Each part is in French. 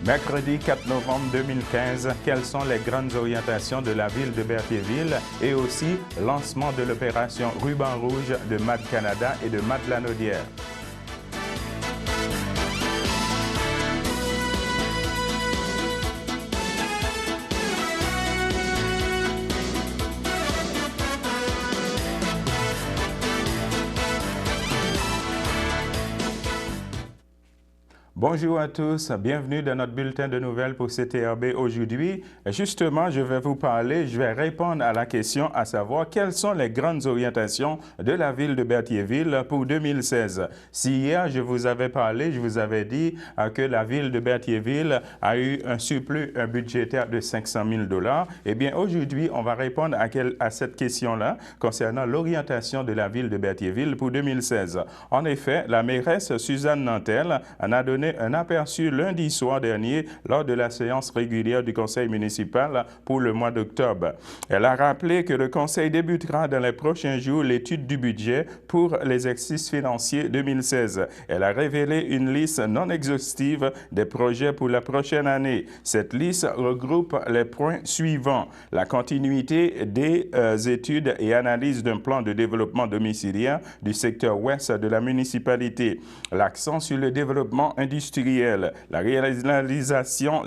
Mercredi 4 novembre 2015, quelles sont les grandes orientations de la ville de Berthierville et aussi lancement de l'opération Ruban Rouge de MAD Canada et de MAD Lanaudière. Bonjour à tous, bienvenue dans notre bulletin de nouvelles pour CTRB aujourd'hui. Justement, je vais vous parler, je vais répondre à la question à savoir quelles sont les grandes orientations de la ville de Berthierville pour 2016. Si hier je vous avais parlé, je vous avais dit que la ville de Berthierville a eu un surplus budgétaire de 500 000 $, eh bien aujourd'hui on va répondre à cette question-là concernant l'orientation de la ville de Berthierville pour 2016. En effet, la mairesse Suzanne Nantel en a donné un aperçu lundi soir dernier lors de la séance régulière du conseil municipal pour le mois d'octobre. Elle a rappelé que le conseil débutera dans les prochains jours l'étude du budget pour les exercices financiers 2016. Elle a révélé une liste non exhaustive des projets pour la prochaine année. Cette liste regroupe les points suivants: la continuité des études et analyses d'un plan de développement domiciliaire du secteur ouest de la municipalité, l'accent sur le développement industriel, la réalisation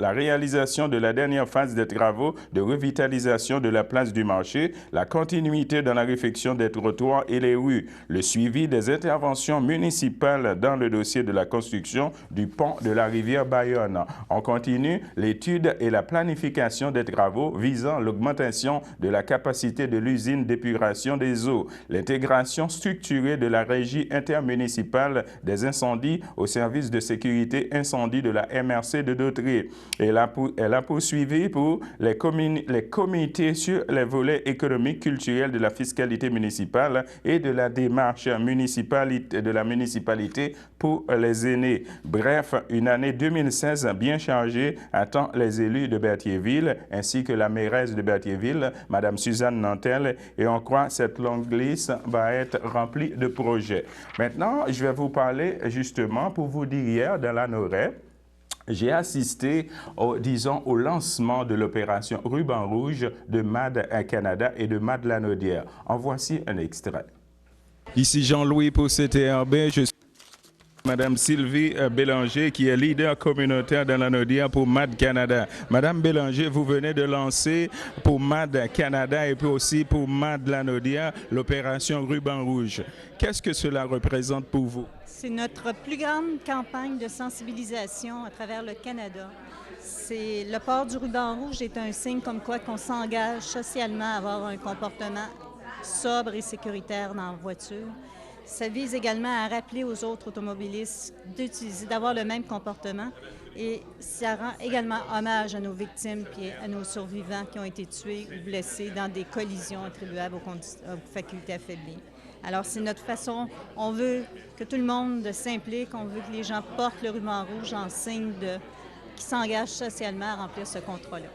de la dernière phase des travaux de revitalisation de la place du marché, la continuité dans la réfection des trottoirs et les rues, le suivi des interventions municipales dans le dossier de la construction du pont de la rivière Bayonne. On continue l'étude et la planification des travaux visant l'augmentation de la capacité de l'usine d'épuration des eaux, l'intégration structurée de la régie intermunicipale des incendies au service de sécurité incendie de la MRC de Dauterive. Elle a poursuivi pour les comités sur les volets économiques, culturels de la fiscalité municipale et de la démarche de la municipalité pour les aînés. Bref, une année 2016 bien chargée attend les élus de Berthierville ainsi que la mairesse de Berthierville, Mme Suzanne Nantel, et on croit que cette longue liste va être remplie de projets. Maintenant, je vais vous parler justement pour vous dire hier dans la Noret, j'ai assisté au lancement de l'opération Ruban Rouge de MAD Canada et de MAD Lanaudière. En voici un extrait. Ici Jean-Louis pour CTRB, je suis Madame Sylvie Bélanger, qui est leader communautaire dans Lanaudière pour MAD Canada. Madame Bélanger, vous venez de lancer pour MAD Canada et puis aussi pour MAD Lanaudière l'opération Ruban Rouge. Qu'est-ce que cela représente pour vous? C'est notre plus grande campagne de sensibilisation à travers le Canada. Le port du ruban rouge est un signe comme quoi qu'on s'engage socialement à avoir un comportement sobre et sécuritaire dans la voiture. Ça vise également à rappeler aux autres automobilistes d'avoir le même comportement, et ça rend également hommage à nos victimes et à nos survivants qui ont été tués ou blessés dans des collisions attribuables aux facultés affaiblies. Alors, c'est notre façon, on veut que tout le monde s'implique, on veut que les gens portent le ruban rouge en signe qui s'engagent socialement à remplir ce contrat-là.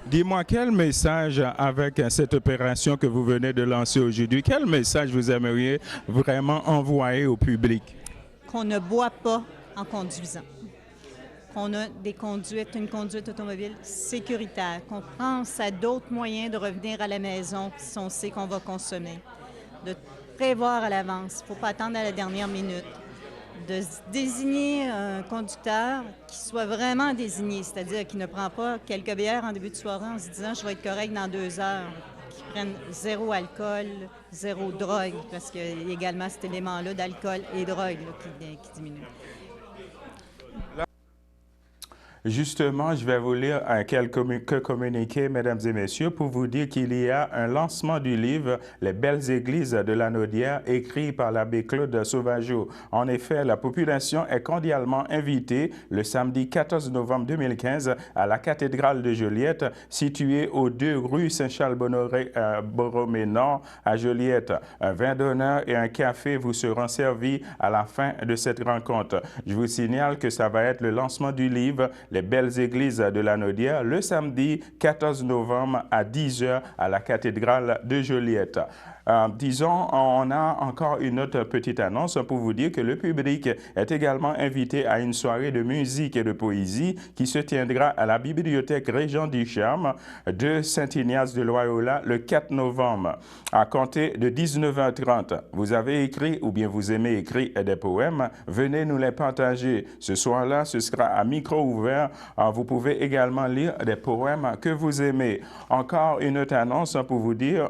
Dis-moi, quel message, avec cette opération que vous venez de lancer aujourd'hui, quel message vous aimeriez vraiment envoyer au public? Qu'on ne boit pas en conduisant, qu'on a une conduite automobile sécuritaire, qu'on pense à d'autres moyens de revenir à la maison si on sait qu'on va consommer, de prévoir à l'avance, il ne faut pas attendre à la dernière minute, de désigner un conducteur qui soit vraiment désigné, c'est-à-dire qui ne prend pas quelques bières en début de soirée en se disant « je vais être correct dans 2 heures », qui prennent 0 alcool, 0 drogue, parce qu'il y a également cet élément-là d'alcool et drogue là, qui diminue. Justement, je vais vous lire quelques communiqués, mesdames et messieurs, pour vous dire qu'il y a un lancement du livre « Les belles églises de Lanaudière » écrit par l'abbé Claude Sauvageau. En effet, la population est cordialement invitée le samedi 14 novembre 2015 à la cathédrale de Joliette, située aux 2 rue Saint-Charles-Borromée Nord à Joliette. Un vin d'honneur et un café vous seront servis à la fin de cette rencontre. Je vous signale que ça va être le lancement du livre les belles églises de la Naudière le samedi 14 novembre à 10 h à la cathédrale de Joliette. Disons, on a encore une autre petite annonce pour vous dire que le public est également invité à une soirée de musique et de poésie qui se tiendra à la bibliothèque Régent Ducharme de Saint-Ignace de Loyola le 4 novembre à compter de 19h30. Vous avez écrit ou bien vous aimez écrire des poèmes, venez nous les partager. Ce soir-là, ce sera à micro ouvert. Vous pouvez également lire des poèmes que vous aimez. Encore une autre annonce pour vous dire...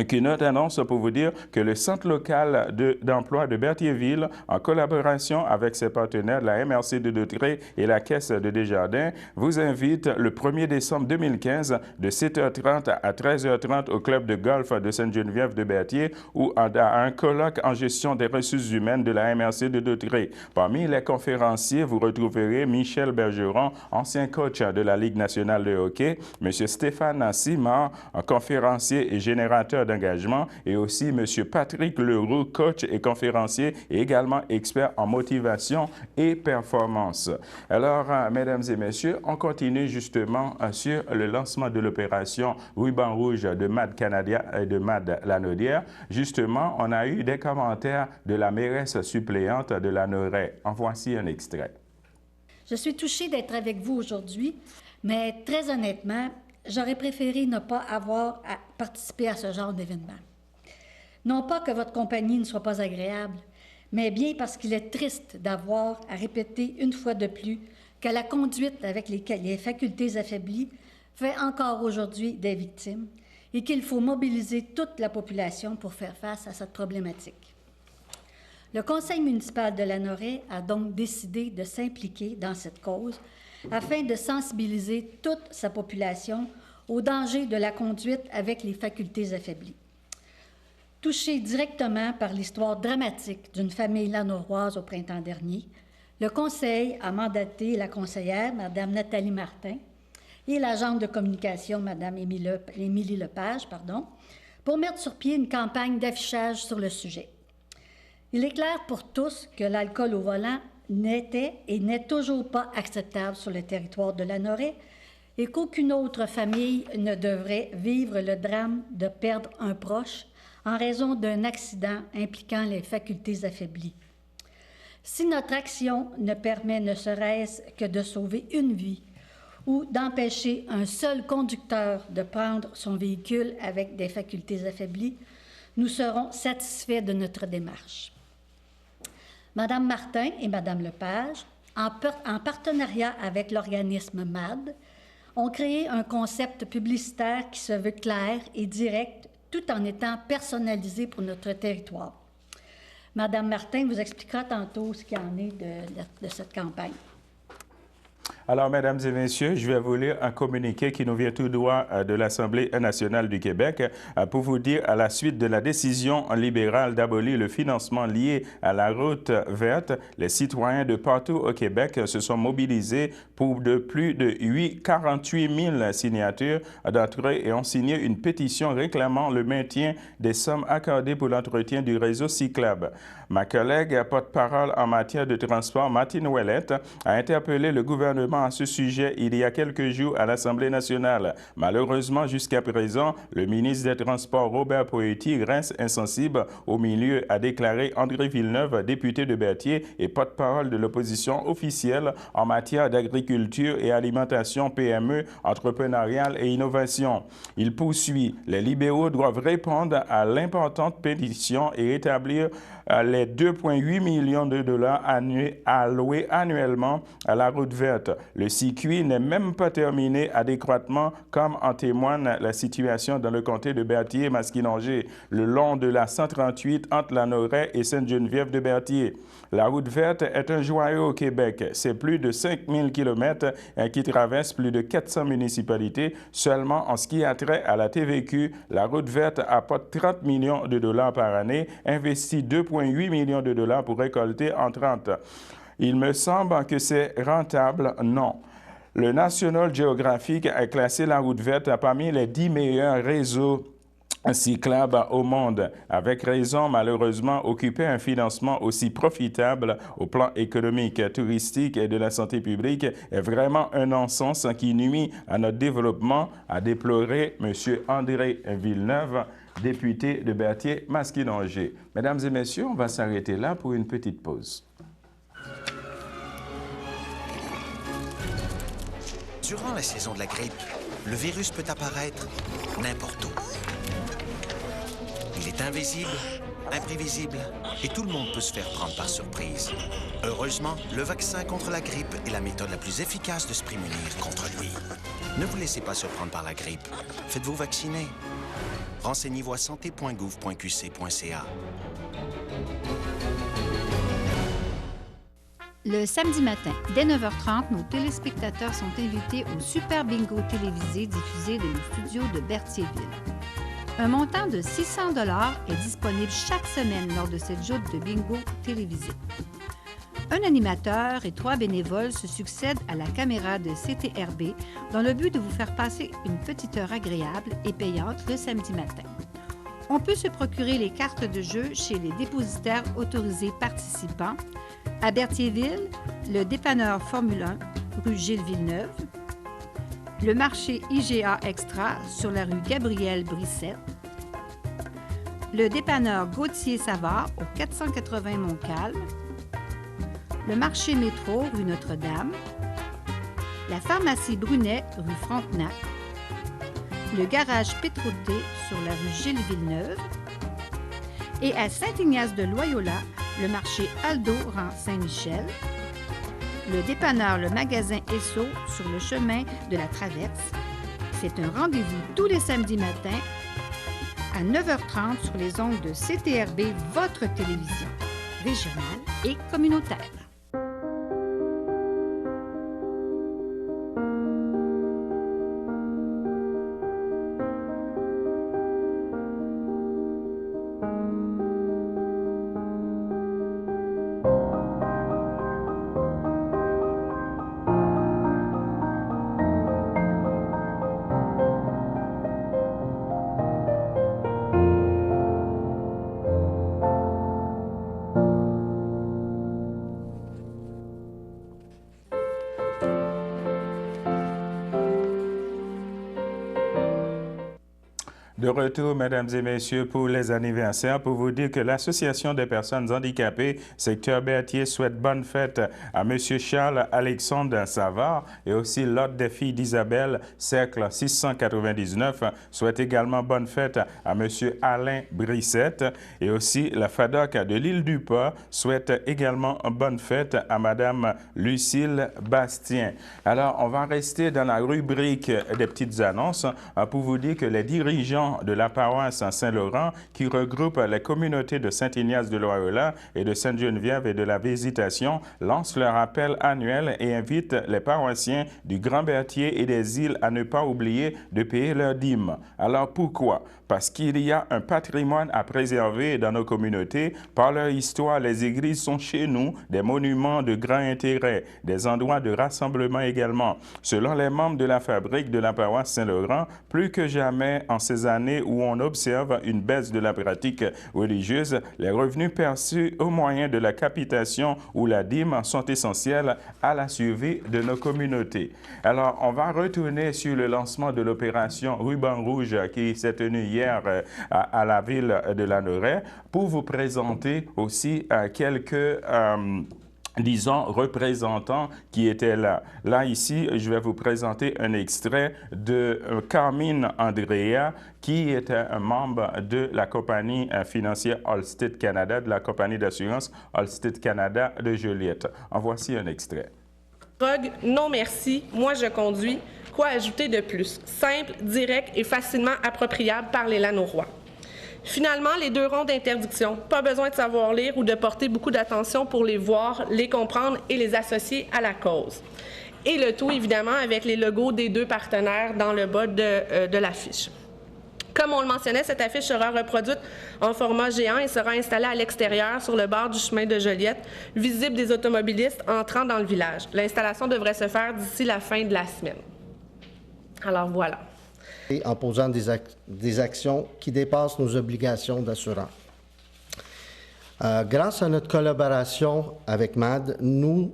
Une autre annonce pour vous dire que le Centre local d'emploi de Berthierville, en collaboration avec ses partenaires, la MRC de Dautrey et la Caisse de Desjardins, vous invite le 1er décembre 2015 de 7h30 à 13h30 au club de golf de Sainte-Geneviève de Berthier ou à un colloque en gestion des ressources humaines de la MRC de Dautrey. Parmi les conférenciers, vous retrouverez Michel Bergeron, ancien coach de la Ligue nationale de hockey, M. Stéphane Simard, conférencier et générateur d'engagement, et aussi M. Patrick Leroux, coach et conférencier et également expert en motivation et performance. Alors, mesdames et messieurs, on continue justement sur le lancement de l'opération Ruban Rouge de MAD Canada et de MAD La Naudière. Justement, on a eu des commentaires de la mairesse suppléante de La Naudière. En voici un extrait. Je suis touchée d'être avec vous aujourd'hui, mais très honnêtement, j'aurais préféré ne pas avoir à participer à ce genre d'événement. Non pas que votre compagnie ne soit pas agréable, mais bien parce qu'il est triste d'avoir à répéter une fois de plus que la conduite avec les facultés affaiblies fait encore aujourd'hui des victimes et qu'il faut mobiliser toute la population pour faire face à cette problématique. Le Conseil municipal de Lanoraie a donc décidé de s'impliquer dans cette cause afin de sensibiliser toute sa population au danger de la conduite avec les facultés affaiblies. Touché directement par l'histoire dramatique d'une famille lanauroise au printemps dernier, le Conseil a mandaté la conseillère, Mme Nathalie Martin, et l'agente de communication, Mme Émilie Lepage, pour mettre sur pied une campagne d'affichage sur le sujet. Il est clair pour tous que l'alcool au volant n'était et n'est toujours pas acceptable sur le territoire de Lanoraie et qu'aucune autre famille ne devrait vivre le drame de perdre un proche en raison d'un accident impliquant les facultés affaiblies. Si notre action ne permet ne serait-ce que de sauver une vie ou d'empêcher un seul conducteur de prendre son véhicule avec des facultés affaiblies, nous serons satisfaits de notre démarche. Mme Martin et Mme Lepage, en partenariat avec l'organisme MAD, ont créé un concept publicitaire qui se veut clair et direct, tout en étant personnalisé pour notre territoire. Mme Martin vous expliquera tantôt ce qu'il en est de cette campagne. Alors, mesdames et messieurs, je vais vous lire un communiqué qui nous vient tout droit de l'Assemblée nationale du Québec pour vous dire, à la suite de la décision libérale d'abolir le financement lié à la route verte, les citoyens de partout au Québec se sont mobilisés pour plus de 48 000 signatures d'entre eux et ont signé une pétition réclamant le maintien des sommes accordées pour l'entretien du réseau cyclable. Ma collègue porte-parole en matière de transport, Martine Ouellette, a interpellé le gouvernement à ce sujet il y a quelques jours à l'Assemblée nationale. Malheureusement, jusqu'à présent, le ministre des Transports, Robert Poetti, reste insensible au milieu, a déclaré André Villeneuve, député de Berthier et porte-parole de l'opposition officielle en matière d'agriculture et alimentation, PME, entrepreneuriale et innovation. Il poursuit. Les libéraux doivent répondre à l'importante pétition et établir les 2,8 millions de dollars alloués annuellement à la route verte. Le circuit n'est même pas terminé adéquatement, comme en témoigne la situation dans le comté de Berthier-Masquinongé, le long de la 138 entre Lanoraie et Sainte-Geneviève de Berthier. La route verte est un joyau au Québec. C'est plus de 5000 km qui traversent plus de 400 municipalités. Seulement en ce qui a trait à la TVQ, la route verte apporte 30 millions de dollars par année, investit 2,8 millions de dollars pour récolter en 30. Il me semble que c'est rentable, non. Le National Geographic a classé la route verte parmi les 10 meilleurs réseaux cyclable au monde. Avec raison, malheureusement, occuper un financement aussi profitable au plan économique, touristique et de la santé publique est vraiment un non-sens qui nuit à notre développement, a déploré M. André Villeneuve, député de Berthier-Masquinongé. Mesdames et messieurs, on va s'arrêter là pour une petite pause. Durant la saison de la grippe, le virus peut apparaître n'importe où. Il est invisible, imprévisible, et tout le monde peut se faire prendre par surprise. Heureusement, le vaccin contre la grippe est la méthode la plus efficace de se prémunir contre lui. Ne vous laissez pas surprendre par la grippe. Faites-vous vacciner. Renseignez-vous à santé.gouv.qc.ca. Le samedi matin, dès 9h30, nos téléspectateurs sont invités au Super Bingo télévisé diffusé de nos studios de Berthierville. Un montant de 600 $ est disponible chaque semaine lors de cette joute de bingo télévisé. Un animateur et 3 bénévoles se succèdent à la caméra de CTRB dans le but de vous faire passer une petite heure agréable et payante le samedi matin. On peut se procurer les cartes de jeu chez les dépositaires autorisés participants à Berthierville, le dépanneur Formule 1, rue Gilles Villeneuve, le marché IGA Extra sur la rue Gabriel Brissette, le dépanneur Gauthier Savard au 480 Montcalm, le marché Métro rue Notre-Dame, la pharmacie Brunet rue Frontenac, le garage Pétroté sur la rue Gilles Villeneuve et à Saint-Ignace-de-Loyola, le marché Aldo rang Saint-Michel, le dépanneur Le Magasin Esso sur le chemin de la Traverse. C'est un rendez-vous tous les samedis matins à 9h30 sur les ondes de CTRB, votre télévision régionale et communautaire. De retour, mesdames et messieurs, pour les anniversaires, pour vous dire que l'Association des personnes handicapées, secteur Berthier, souhaite bonne fête à M. Charles-Alexandre Savard et aussi l'Ordre des filles d'Isabelle, cercle 699, souhaite également bonne fête à M. Alain Brissette et aussi la FADOC de l'île du Port souhaite également bonne fête à Mme Lucille Bastien. Alors, on va rester dans la rubrique des petites annonces pour vous dire que les dirigeants de la paroisse Saint-Laurent qui regroupe les communautés de Saint-Ignace-de-Loyola et de Sainte-Geneviève et de la Visitation lancent leur appel annuel et invitent les paroissiens du Grand Berthier et des îles à ne pas oublier de payer leur dîme. Alors pourquoi? Parce qu'il y a un patrimoine à préserver dans nos communautés. Par leur histoire, les églises sont chez nous des monuments de grand intérêt, des endroits de rassemblement également. Selon les membres de la fabrique de la paroisse Saint-Laurent, plus que jamais en ces années où on observe une baisse de la pratique religieuse, les revenus perçus au moyen de la capitation ou la dîme sont essentiels à la survie de nos communautés. Alors, on va retourner sur le lancement de l'opération Ruban Rouge qui s'est tenue hier à la ville de Lanoraie pour vous présenter aussi quelques disons, représentants qui étaient là. Là, ici, je vais vous présenter un extrait de Carmine Andrea, qui était un membre de la compagnie financière Allstate Canada, de la compagnie d'assurance Allstate Canada de Joliette. En voici un extrait. Drogue, non merci, moi je conduis. Quoi ajouter de plus? Simple, direct et facilement appropriable par les Lanaurois. Finalement, les 2 ronds d'interdiction. Pas besoin de savoir lire ou de porter beaucoup d'attention pour les voir, les comprendre et les associer à la cause. Et le tout, évidemment, avec les logos des 2 partenaires dans le bas de l'affiche. Comme on le mentionnait, cette affiche sera reproduite en format géant et sera installée à l'extérieur sur le bord du chemin de Joliette, visible des automobilistes entrant dans le village. L'installation devrait se faire d'ici la fin de la semaine. Alors voilà. et en posant des actions qui dépassent nos obligations d'assurance. Grâce à notre collaboration avec MAD, nous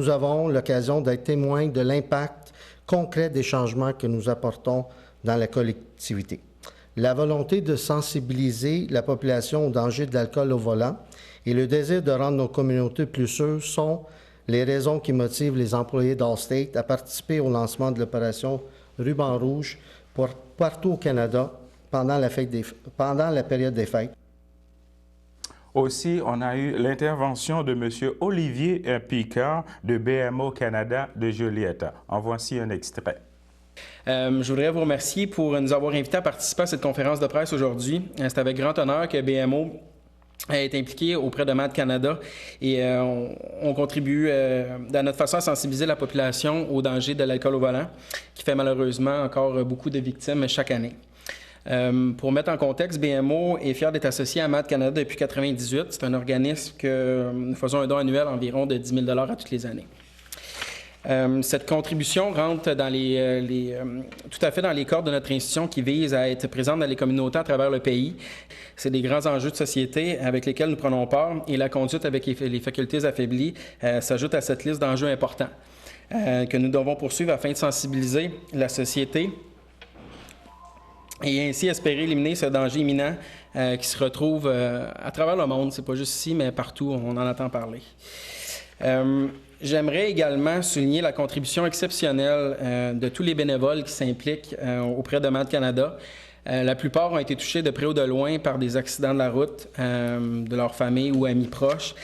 avons l'occasion d'être témoins de l'impact concret des changements que nous apportons dans la collectivité. La volonté de sensibiliser la population au danger de l'alcool au volant et le désir de rendre nos communautés plus sûres sont les raisons qui motivent les employés d'Allstate à participer au lancement de l'opération Ruban Rouge partout au Canada pendant la période des fêtes. Aussi, on a eu l'intervention de M. Olivier Picard de BMO Canada de Joliette. En voici un extrait. Je voudrais vous remercier pour nous avoir invités à participer à cette conférence de presse aujourd'hui. C'est avec grand honneur que BMO est impliqué auprès de MAD Canada et on contribue dans notre façon à sensibiliser la population au danger de l'alcool au volant, qui fait malheureusement encore beaucoup de victimes chaque année. Pour mettre en contexte, BMO est fier d'être associé à MAD Canada depuis 1998. C'est un organisme que nous faisons un don annuel environ de 10 000 $ à toutes les années. Cette contribution rentre dans tout à fait dans les cordes de notre institution qui vise à être présente dans les communautés à travers le pays. C'est des grands enjeux de société avec lesquels nous prenons part et la conduite avec les facultés affaiblies s'ajoute à cette liste d'enjeux importants que nous devons poursuivre afin de sensibiliser la société et ainsi espérer éliminer ce danger imminent qui se retrouve à travers le monde. C'est pas juste ici, mais partout, on en entend parler. J'aimerais également souligner la contribution exceptionnelle de tous les bénévoles qui s'impliquent auprès de MAD Canada. La plupart ont été touchés de près ou de loin par des accidents de la route de leur famille ou amis proches.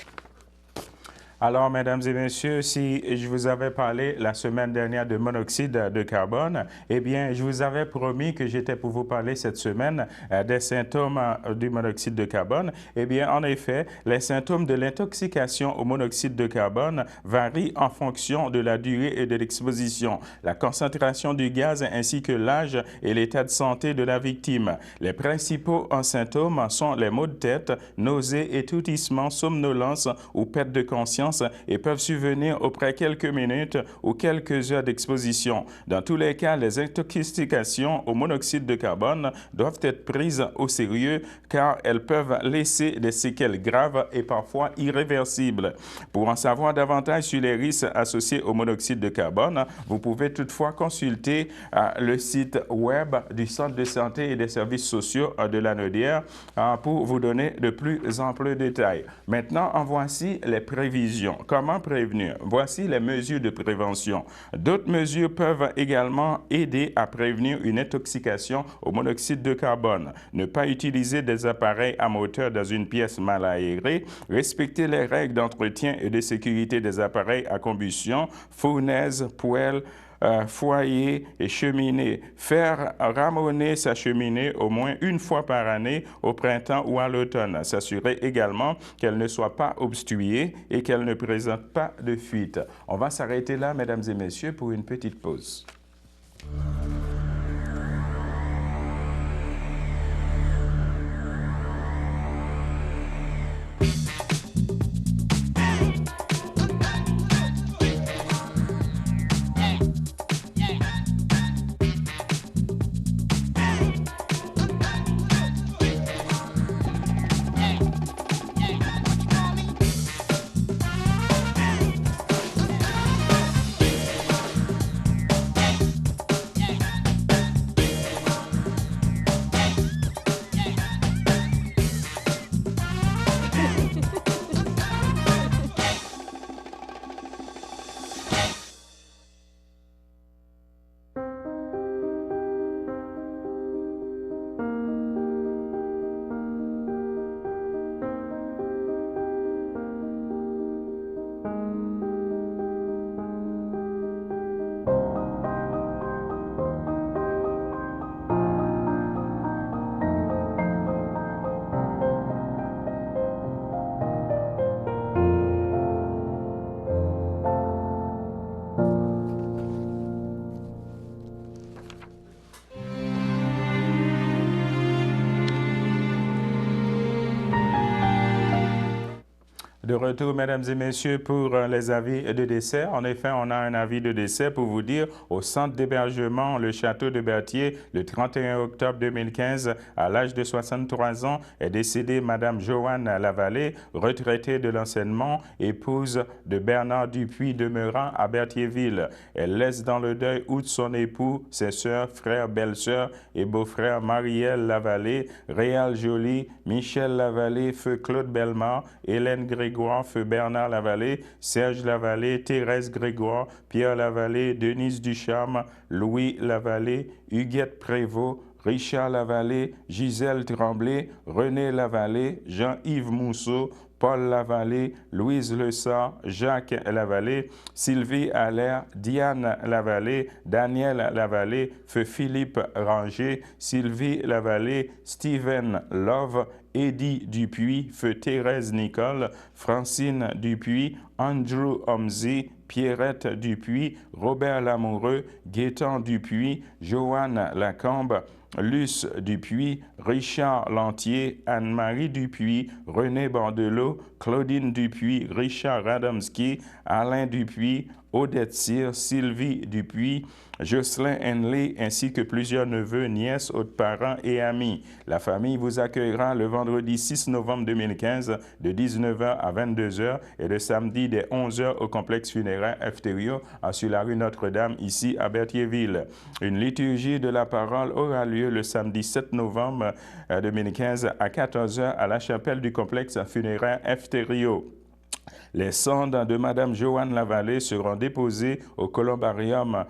Alors, mesdames et messieurs, si je vous avais parlé la semaine dernière de monoxyde de carbone, eh bien, je vous avais promis que j'étais pour vous parler cette semaine des symptômes du monoxyde de carbone. Eh bien, en effet, les symptômes de l'intoxication au monoxyde de carbone varient en fonction de la durée et de l'exposition, la concentration du gaz ainsi que l'âge et l'état de santé de la victime. Les principaux symptômes sont les maux de tête, nausées, étourdissements, somnolence ou perte de conscience et peuvent survenir après quelques minutes ou quelques heures d'exposition. Dans tous les cas, les intoxications au monoxyde de carbone doivent être prises au sérieux car elles peuvent laisser des séquelles graves et parfois irréversibles. Pour en savoir davantage sur les risques associés au monoxyde de carbone, vous pouvez toutefois consulter le site web du Centre de santé et des services sociaux de Lanaudière pour vous donner de plus amples détails. Maintenant, en voici les prévisions. Comment prévenir? Voici les mesures de prévention. D'autres mesures peuvent également aider à prévenir une intoxication au monoxyde de carbone. Ne pas utiliser des appareils à moteur dans une pièce mal aérée. Respecter les règles d'entretien et de sécurité des appareils à combustion, fournaise, poêle, foyer et cheminée. Faire ramoner sa cheminée au moins une fois par année au printemps ou à l'automne. S'assurer également qu'elle ne soit pas obstruée et qu'elle ne présente pas de fuite. On va s'arrêter là, mesdames et messieurs, pour une petite pause. De retour, mesdames et messieurs, pour les avis de décès. En effet, on a un avis de décès pour vous dire au centre d'hébergement, le château de Berthier, le 31 octobre 2015, à l'âge de 63 ans, est décédée Madame Joanne Lavallée, retraitée de l'enseignement, épouse de Bernard Dupuis demeurant à Berthierville. Elle laisse dans le deuil outre son époux, ses sœurs, frères, belles-sœurs et beaux-frères Marielle Lavallée, Réal Joly, Michel Lavallée, feu Claude Bellemare, Hélène Grégoire, feu Bernard Lavallée, Serge Lavallée, Thérèse Grégoire, Pierre Lavallée, Denise Ducharme, Louis Lavallée, Huguette Prévost, Richard Lavallée, Gisèle Tremblay, René Lavallée, Jean-Yves Mousseau, Paul Lavallée, Louise Lessard, Jacques Lavallée, Sylvie Allaire, Diane Lavallée, Daniel Lavallée, feu Philippe Ranger, Sylvie Lavallée, Steven Love, Eddie Dupuis, feu Thérèse Nicole, Francine Dupuis, Andrew Homsey, Pierrette Dupuis, Robert Lamoureux, Gaétan Dupuis, Joanne Lacombe, Luce Dupuis, Richard Lantier, Anne-Marie Dupuis, René Bandelot, Claudine Dupuis, Richard Radomski, Alain Dupuis, Odette Cyr, Sylvie Dupuis, Jocelyn Henley, ainsi que plusieurs neveux, nièces, autres parents et amis. La famille vous accueillera le vendredi 6 novembre 2015 de 19h à 22h et le samedi dès 11h au complexe funéraire Efterio sur la rue Notre-Dame, ici à Berthierville. Une liturgie de la parole aura lieu le samedi 7 novembre 2015 à 14h à la chapelle du complexe funéraire Efterio. Les cendres de Mme Joanne Lavallée seront déposées au columbarium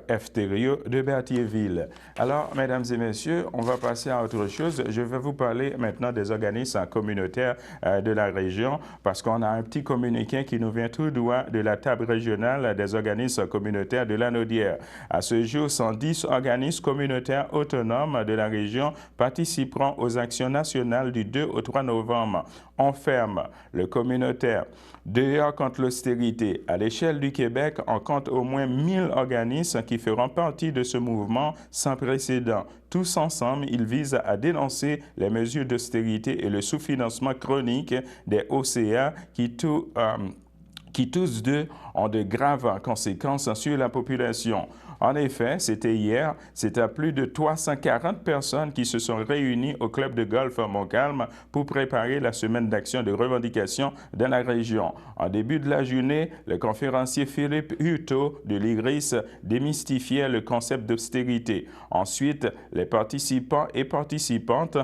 Efterio de Berthierville. Alors, mesdames et messieurs, on va passer à autre chose. Je vais vous parler maintenant des organismes communautaires de la région parce qu'on a un petit communiqué qui nous vient tout droit de la table régionale des organismes communautaires de Lanaudière. À ce jour, 110 organismes communautaires autonomes de la région participeront aux actions nationales du 2 au 3 novembre. On ferme le communautaire. Dehors contre l'austérité. À l'échelle du Québec, on compte au moins 1000 organismes qui feront partie de ce mouvement sans précédent. Tous ensemble, ils visent à dénoncer les mesures d'austérité et le sous-financement chronique des OCA qui tous deux ont de graves conséquences sur la population. En effet, c'était hier, c'était plus de 340 personnes qui se sont réunies au club de golf Montcalm pour préparer la semaine d'action de revendication dans la région. En début de la journée, le conférencier Philippe Hutto de l'IGRIS démystifiait le concept d'austérité. Ensuite, les participants et participantes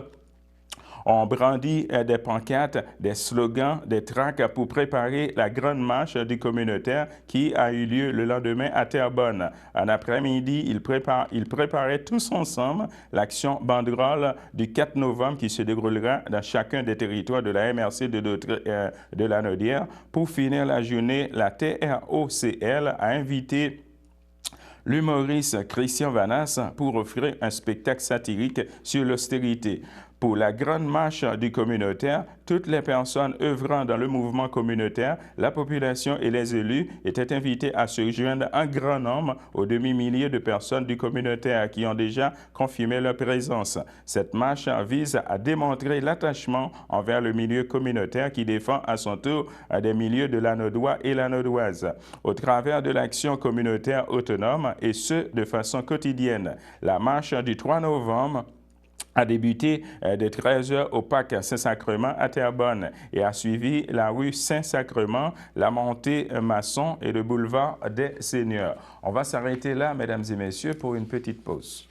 ont brandi des pancartes, des slogans, des tracts pour préparer la grande marche du communautaire qui a eu lieu le lendemain à Terrebonne. En après-midi, ils préparaient tous ensemble l'action banderole du 4 novembre qui se déroulera dans chacun des territoires de la MRC de Lanaudière. Pour finir la journée, la TROCL a invité l'humoriste Christian Vanas pour offrir un spectacle satirique sur l'austérité. Pour la grande marche du communautaire, toutes les personnes œuvrant dans le mouvement communautaire, la population et les élus étaient invités à se joindre en grand nombre aux demi-milliers de personnes du communautaire qui ont déjà confirmé leur présence. Cette marche vise à démontrer l'attachement envers le milieu communautaire qui défend à son tour des milieux de Lanaudois et Lanaudoises. Au travers de l'action communautaire autonome et ce, de façon quotidienne. La marche du 3 novembre a débuté de 13h au parc Saint-Sacrement à Terrebonne et a suivi la rue Saint-Sacrement, la montée Masson et le boulevard des Seigneurs. On va s'arrêter là, mesdames et messieurs, pour une petite pause.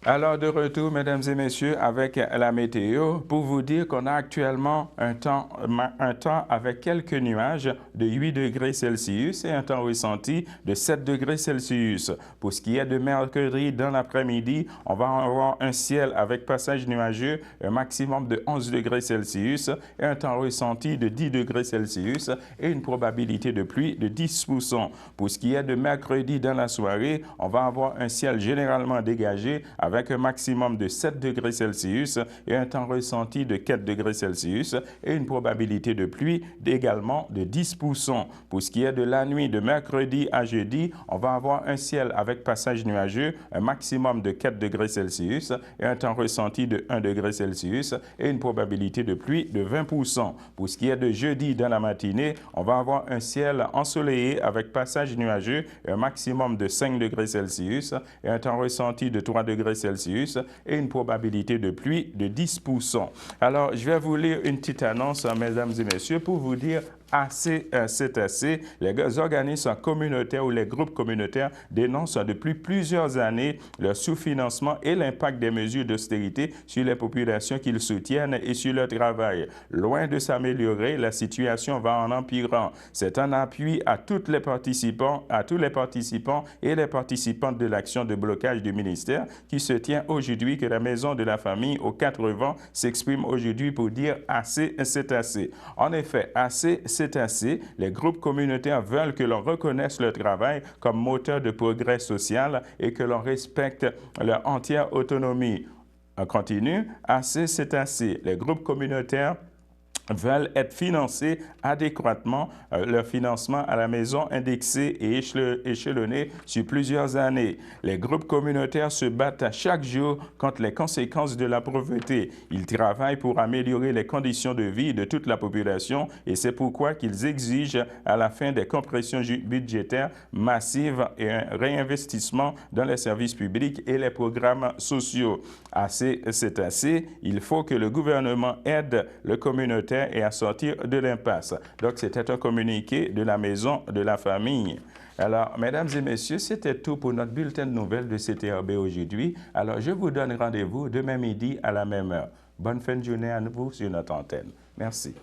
Alors, de retour, mesdames et messieurs, avec la météo, pour vous dire qu'on a actuellement un temps avec quelques nuages de 8 degrés Celsius et un temps ressenti de 7 degrés Celsius. Pour ce qui est de mercredi, dans l'après-midi, on va avoir un ciel avec passage nuageux, un maximum de 11 degrés Celsius et un temps ressenti de 10 degrés Celsius et une probabilité de pluie de 10%. Pour ce qui est de mercredi, dans la soirée, on va avoir un ciel généralement dégagé avec avec un maximum de 7 degrés Celsius et un temps ressenti de 4 degrés Celsius et une probabilité de pluie également de 10%. Pour ce qui est de la nuit de mercredi à jeudi, on va avoir un ciel avec passage nuageux, un maximum de 4 degrés Celsius et un temps ressenti de 1 degré Celsius et une probabilité de pluie de 20%. Pour ce qui est de jeudi dans la matinée, on va avoir un ciel ensoleillé avec passage nuageux et un maximum de 5 degrés Celsius et un temps ressenti de 3 degrés Celsius et une probabilité de pluie de 10%. Alors, je vais vous lire une petite annonce, mesdames et messieurs, pour vous dire assez, c'est assez. Les organismes communautaires ou les groupes communautaires dénoncent depuis plusieurs années le sous-financement et l'impact des mesures d'austérité sur les populations qu'ils soutiennent et sur leur travail. Loin de s'améliorer, la situation va en empirant. C'est un appui à tous les participants et les participantes de l'action de blocage du ministère qui se tient aujourd'hui que la Maison de la Famille aux 4 vents s'exprime aujourd'hui pour dire assez, c'est assez. En effet, assez, c'est assez. Les groupes communautaires veulent que l'on reconnaisse leur travail comme moteur de progrès social et que l'on respecte leur entière autonomie. On continue. Assez, c'est assez. Les groupes communautaires veulent être financés adéquatement, leur financement à la maison indexé et échelonné sur plusieurs années. Les groupes communautaires se battent à chaque jour contre les conséquences de la pauvreté. Ils travaillent pour améliorer les conditions de vie de toute la population et c'est pourquoi qu'ils exigent à la fin des compressions budgétaires massives et un réinvestissement dans les services publics et les programmes sociaux. Assez, c'est assez. Il faut que le gouvernement aide le communautaire et à sortir de l'impasse. Donc, c'était un communiqué de la Maison de la Famille. Alors, mesdames et messieurs, c'était tout pour notre bulletin de nouvelles de CTRB aujourd'hui. Alors, je vous donne rendez-vous demain midi à la même heure. Bonne fin de journée à vous sur notre antenne. Merci.